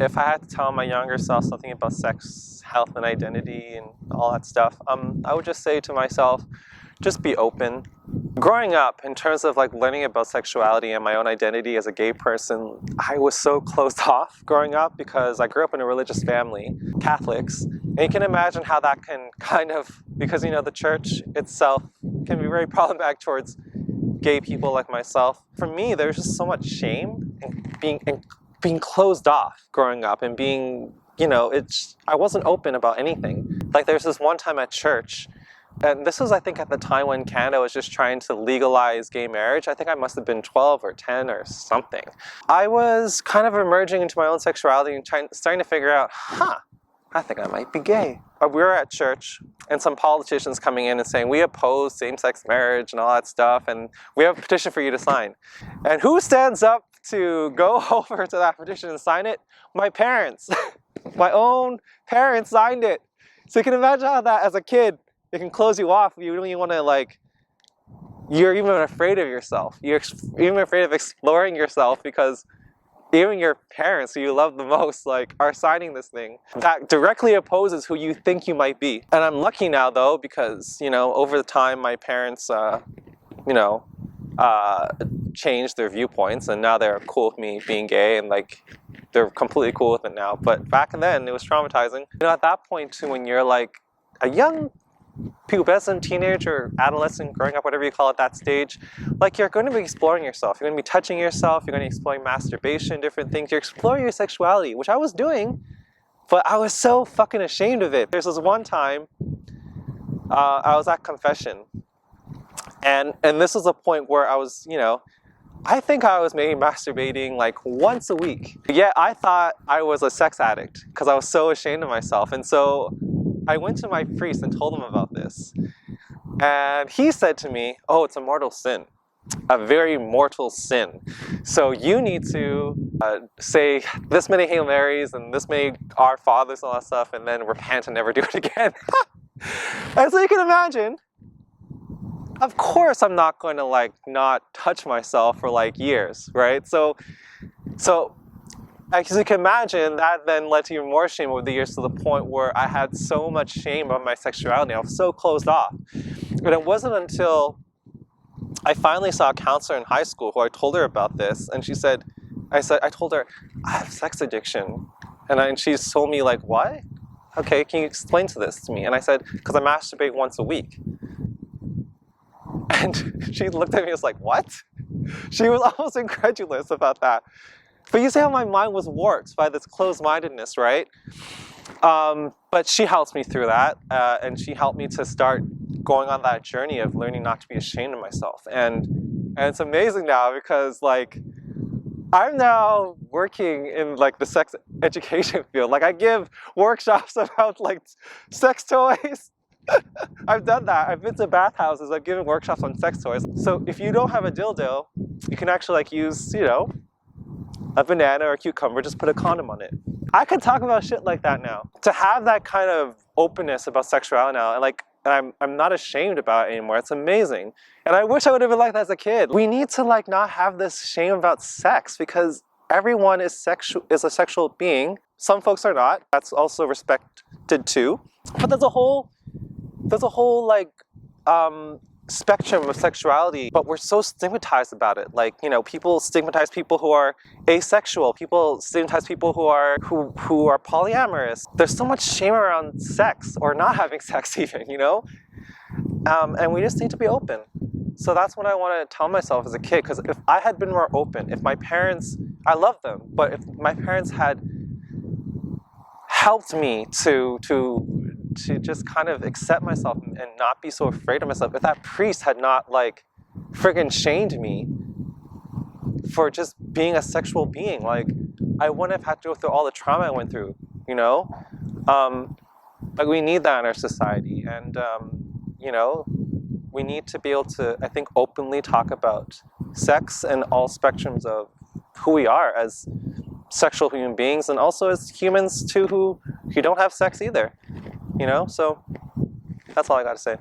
if I had to tell my younger self something about sex, health, and identity and all that stuff, I would just say to myself, just be open. Growing up, in terms of like learning about sexuality and my own identity as a gay person, I was so closed off growing up because I grew up in a religious family, Catholics, and you can imagine how that can kind of, because the church itself can be very problematic towards gay people like myself. For me, there's just so much shame in being closed off growing up and being, I wasn't open about anything. Like there's this one time at church, and this was, I think, at the time when Canada was just trying to legalize gay marriage. I think I must have been 12 or 10 or something. I was kind of emerging into my own sexuality and starting to figure out, I think I might be gay. We were at church, and some politicians coming in and saying, we oppose same-sex marriage and all that stuff, and we have a petition for you to sign. And who stands up to go over to that petition and sign it? My parents. My own parents signed it. So you can imagine how that, as a kid, it can close you off. You don't even want to, you're even afraid of yourself. You're even afraid of exploring yourself because even your parents, who you love the most, are signing this thing that directly opposes who you think you might be. And I'm lucky now, though, because, over the time, my parents, changed their viewpoints, and now they're cool with me being gay, and, they're completely cool with it now. But back then, it was traumatizing. At that point, too, when you're, a young pubescent teenager, adolescent, growing up, whatever you call it, that stage, you're going to be exploring yourself. You're going to be touching yourself. You're going to be exploring masturbation, different things. You're exploring your sexuality, which I was doing, but I was so fucking ashamed of it. There's this one time I was at confession, and this was a point where I was, I think I was maybe masturbating once a week. Yet I thought I was a sex addict because I was so ashamed of myself. And so I went to my priest and told him about this. And he said to me, oh, it's a mortal sin, a very mortal sin. So you need to say this many Hail Marys and this many Our Fathers and all that stuff, and then repent and never do it again. And so you can imagine, of course I'm not going to not touch myself for years, right? So as you can imagine, that then led to even more shame over the years, to the point where I had so much shame about my sexuality. I was so closed off. And it wasn't until I finally saw a counselor in high school who I told her about this, and she said, I told her, I have sex addiction. And she told me, what? Okay, can you explain this to me? And I said, because I masturbate once a week. And she looked at me and was like, what? She was almost incredulous about that. But you see how my mind was warped by this closed-mindedness, right? But she helped me through that, and she helped me to start going on that journey of learning not to be ashamed of myself. And it's amazing now because, I'm now working in, the sex education field. I give workshops about, sex toys. I've done that. I've been to bathhouses. I've given workshops on sex toys. So if you don't have a dildo, you can actually, use, a banana or a cucumber, just put a condom on it. I could talk about shit like that now. To have that kind of openness about sexuality now, and I'm not ashamed about it anymore. It's amazing. And I wish I would have been like that as a kid. We need to not have this shame about sex, because everyone is a sexual being. Some folks are not. That's also respected too. But there's a whole spectrum of sexuality, but we're so stigmatized about it. People stigmatize people who are asexual. People stigmatize people who are polyamorous. There's so much shame around sex, or not having sex even, and we just need to be open. So that's what I want to tell myself as a kid, because if I had been more open, if my parents, I love them, but if my parents had helped me to just kind of accept myself and not be so afraid of myself, if that priest had not friggin' shamed me for just being a sexual being, I wouldn't have had to go through all the trauma I went through, we need that in our society, and we need to be able to, I think, openly talk about sex and all spectrums of who we are as sexual human beings, and also as humans too who don't have sex either. So that's all I gotta say.